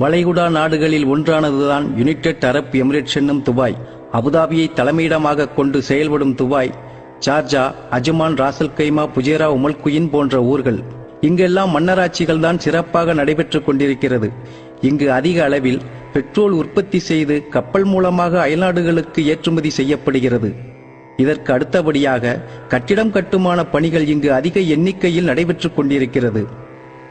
வளைகுடா நாடுகளில் ஒன்றானதுதான் United Arab Emirates என்னும் துபாய். அபுதாபியை தலைமையிடமாக கொண்டு செயல்படும் துபாய், சார்ஜா, அஜ்மான், ராசல் கைமா, புஜேரா, உமல் குயின் போன்ற ஊர்கள். இங்கெல்லாம் மன்னராட்சிகள் தான் சிறப்பாக நடைபெற்றுக் கொண்டிருக்கிறது. இங்கு அதிக அளவில் பெட்ரோல் உற்பத்தி செய்து கப்பல் மூலமாக அயல்நாடுகளுக்கு ஏற்றுமதி செய்யப்படுகிறது. இதற்கு அடுத்தபடியாக கட்டிடம் கட்டுமான பணிகள் இங்கு அதிக எண்ணிக்கையில் நடைபெற்றுக் கொண்டிருக்கிறது.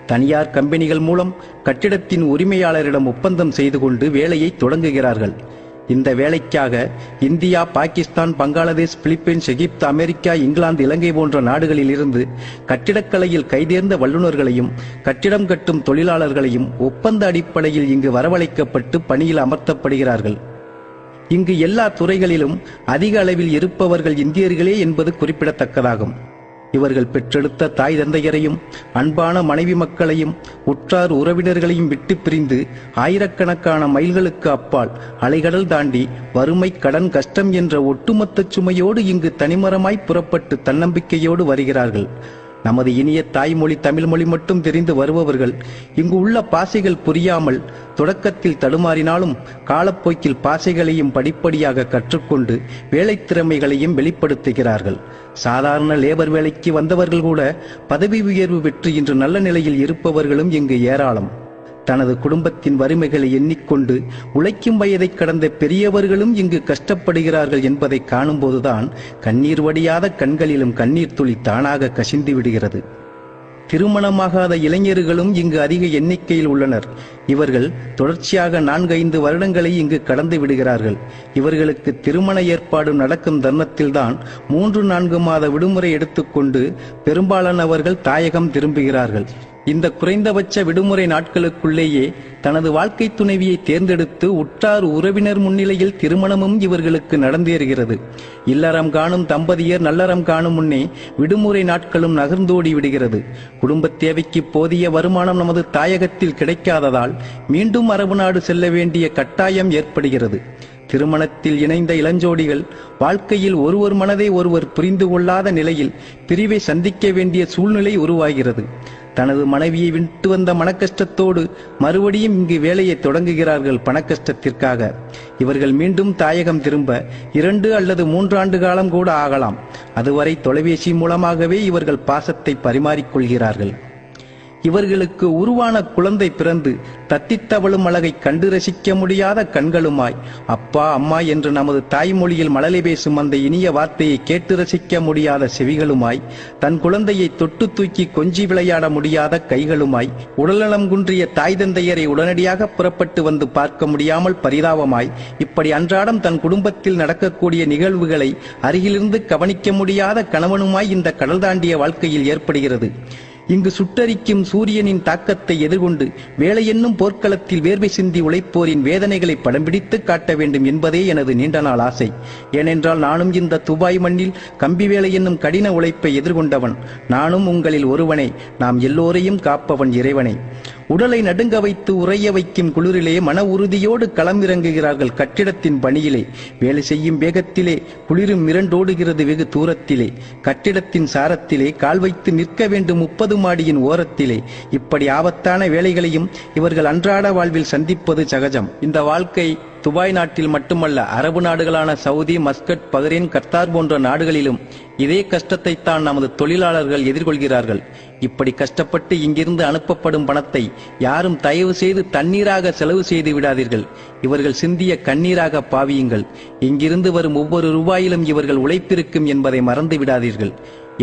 தனியார் கம்பெனிகள் மூலம் கட்டிடத்தின் உரிமையாளரிடம் ஒப்பந்தம் செய்து கொண்டு வேலையை தொடங்குகிறார்கள். இந்த வேலைக்காக இந்தியா, பாகிஸ்தான், பங்களாதேஷ், பிலிப்பைன்ஸ், எகிப்து, அமெரிக்கா, இங்கிலாந்து, இலங்கை போன்ற நாடுகளில் இருந்து கட்டிடக்கலையில் கைதேர்ந்த வல்லுநர்களையும் கட்டிடம் கட்டும் தொழிலாளர்களையும் ஒப்பந்த அடிப்படையில் இங்கு வரவழைக்கப்பட்டு பணியில் அமர்த்தப்படுகிறார்கள். இங்கு எல்லா துறைகளிலும் அதிக அளவில் இருப்பவர்கள் இந்தியர்களே என்பது குறிப்பிடத்தக்கதாகும். இவர்கள் பெற்றெடுத்த தாய் தந்தையரையும் அன்பான மனைவி மக்களையும் உற்றார் உறவினர்களையும் விட்டு பிரிந்து ஆயிரக்கணக்கான மைல்களுக்கு அப்பால் அலைகடல் தாண்டி வறுமை, கடன், கஷ்டம் என்ற ஒட்டுமொத்த சுமையோடு இங்கு தனிமரமாய் புறப்பட்டு தன்னம்பிக்கையோடு வருகிறார்கள். நமது இனிய தாய்மொழி தமிழ் மொழி மட்டும் தெரிந்து வருபவர்கள் இங்கு உள்ள பாசைகள் புரியாமல் தொடக்கத்தில் தடுமாறினாலும் காலப்போக்கில் பாசைகளையும் படிப்படியாக கற்றுக்கொண்டு வேலை திறமைகளையும் வெளிப்படுத்துகிறார்கள். சாதாரண லேபர் வேலைக்கு வந்தவர்கள் கூட பதவி உயர்வு பெற்று இன்று நல்ல நிலையில் இருப்பவர்களும் இங்கு ஏராளம். தனது குடும்பத்தின் வறுமைகளை எண்ணிக்கொண்டு உழைக்கும் வயதை கடந்த பெரியவர்களும் இங்கு கஷ்டப்படுகிறார்கள் என்பதை காணும்போதுதான் கண்ணீர் வடியாத கண்களிலும் கண்ணீர் துளி தானாக கசிந்து விடுகிறது. திருமணமாகாத இளைஞர்களும் இங்கு அதிக எண்ணிக்கையில் உள்ளனர். இவர்கள் தொடர்ச்சியாக 4-5 வருடங்களை இங்கு கடந்து விடுகிறார்கள். இவர்களுக்கு திருமண ஏற்பாடு நடக்கும் தருணத்தில்தான் 3-4 மாத விடுமுறை எடுத்துக்கொண்டு பெரும்பாலானவர்கள் தாயகம் திரும்புகிறார்கள். இந்த குறைந்தபட்ச விடுமுறை நாட்களுக்குள்ளேயே தனது வாழ்க்கை துணைவியை தேர்ந்தெடுத்து உற்றார் உறவினர் முன்னிலையில் திருமணமும் இவர்களுக்கு நடந்தேறுகிறது. இல்லறம் காணும் தம்பதியர் நல்லறம் காணும் முன்னே விடுமுறை நாட்களும் நகர்ந்தோடி விடுகிறது. குடும்ப தேவைக்கு போதிய வருமானம் நமது தாயகத்தில் கிடைக்காததால் மீண்டும் அரபு நாடு செல்ல வேண்டிய கட்டாயம் ஏற்படுகிறது. திருமணத்தில் இணைந்த இளஞ்சோடிகள் வாழ்க்கையில் ஒருவர் மனதை ஒருவர் புரிந்து கொள்ளாத நிலையில் பிரிவை சந்திக்க வேண்டிய சூழ்நிலை உருவாகிறது. தனது மனைவியை விட்டு வந்த மனக்கஷ்டத்தோடு மறுபடியும் இங்கு வேலையை தொடங்குகிறார்கள் பணக்கஷ்டத்திற்காக. இவர்கள் மீண்டும் தாயகம் திரும்ப 2 அல்லது 3 ஆண்டு காலம் கூட ஆகலாம். அதுவரை தொலைபேசி மூலமாகவே இவர்கள் பாசத்தை பரிமாறிக்கொள்கிறார்கள். இவர்களுக்கு உருவான குழந்தை பிறந்து தத்தித்தவளும் அழகை கண்டு ரசிக்க முடியாத கண்களுமாய், அப்பா அம்மா என்று நமது தாய்மொழியில் மழலை பேசும் அந்த இனிய வார்த்தையை கேட்டு ரசிக்க முடியாத செவிகளுமாய், தன் குழந்தையை தொட்டு தூக்கி கொஞ்சி விளையாட முடியாத கைகளுமாய், உடல்நலம் குன்றிய தாய் தந்தையரை உடனடியாக புறப்பட்டு வந்து பார்க்க முடியாமல் பரிதாபமாய், இப்படி அன்றாடம் தன் குடும்பத்தில் நடக்கக்கூடிய நிகழ்வுகளை அருகிலிருந்து கவனிக்க முடியாத கணவனுமாய் இந்த கடல் தாண்டிய வாழ்க்கையில் ஏற்படுகிறது. இங்கு சுட்டரிக்கும் சூரியனின் தாக்கத்தை எதிர்கொண்டு வேலை என்னும் போர்க்களத்தில் வேர்வை சிந்தி உழைப்போரின் வேதனைகளை படம் பிடித்து காட்ட வேண்டும் என்பதே எனது நீண்ட நாள் ஆசை. ஏனென்றால் நானும் இந்த துபாய் மண்ணில் கம்பி வேலை என்னும் கடின உழைப்பை எதிர்கொண்டவன். நானும் உங்களில் ஒருவனே. நாம் எல்லோரையும் காப்பவன் இறைவனை. உடலை நடுங்க வைத்து உறைய வைக்கும் குளிரிலே மன உறுதியோடு களமிறங்குகிறார்கள் கட்டிடத்தின் பணியிலே. வேலை செய்யும் வேகத்திலே குளிரும் மிரண்டோடுகிறது வெகு தூரத்திலே. கட்டிடத்தின் சாரத்திலே கால் வைத்து நிற்க வேண்டும் 30 மாடியின் ஓரத்திலே. இப்படி ஆபத்தான வேலைகளையும் இவர்கள் அன்றாட வாழ்வில் சந்திப்பது சகஜம். இந்த வாழ்க்கை துபாய் நாட்டில் மட்டுமல்ல, அரபு நாடுகளான சவுதி, மஸ்கட், பஹ்ரைன், கத்தார் போன்ற நாடுகளிலும் இதே கஷ்டத்தை தான் நமது தொழிலாளர்கள் எதிர்கொள்கிறார்கள். இப்படி கஷ்டப்பட்டு இங்கிருந்து அனுப்பப்படும் பணத்தை யாரும் தயவு செய்து தண்ணீராக செலவு செய்து விடாதீர்கள். இவர்கள் சிந்திய கண்ணீராக பாவியுங்கள். இங்கிருந்து வரும் ஒவ்வொரு ரூபாயிலும் இவர்கள் உழைப்பிருக்கும் என்பதை மறந்து விடாதீர்கள்.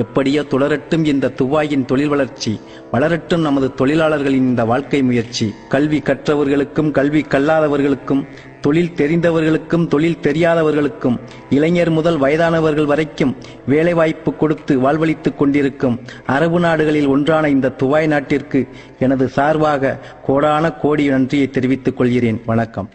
எப்படியோ தொடரட்டும் இந்த துபாயின் தொழில் வளர்ச்சி, வளரட்டும் நமது தொழிலாளர்களின் இந்த வாழ்க்கை முயற்சி. கல்வி கற்றவர்களுக்கும் கல்வி கல்லாதவர்களுக்கும், தொழில் தெரிந்தவர்களுக்கும் தொழில் தெரியாதவர்களுக்கும், இளைஞர் முதல் வயதானவர்கள் வரைக்கும் வேலைவாய்ப்பு கொடுத்து வாழ்வளித்துக் கொண்டிருக்கும் அரபு நாடுகளில் ஒன்றான இந்த துபாய் நாட்டிற்கு எனது சார்பாக கோடான கோடி நன்றியை தெரிவித்துக் கொள்கிறேன். வணக்கம்.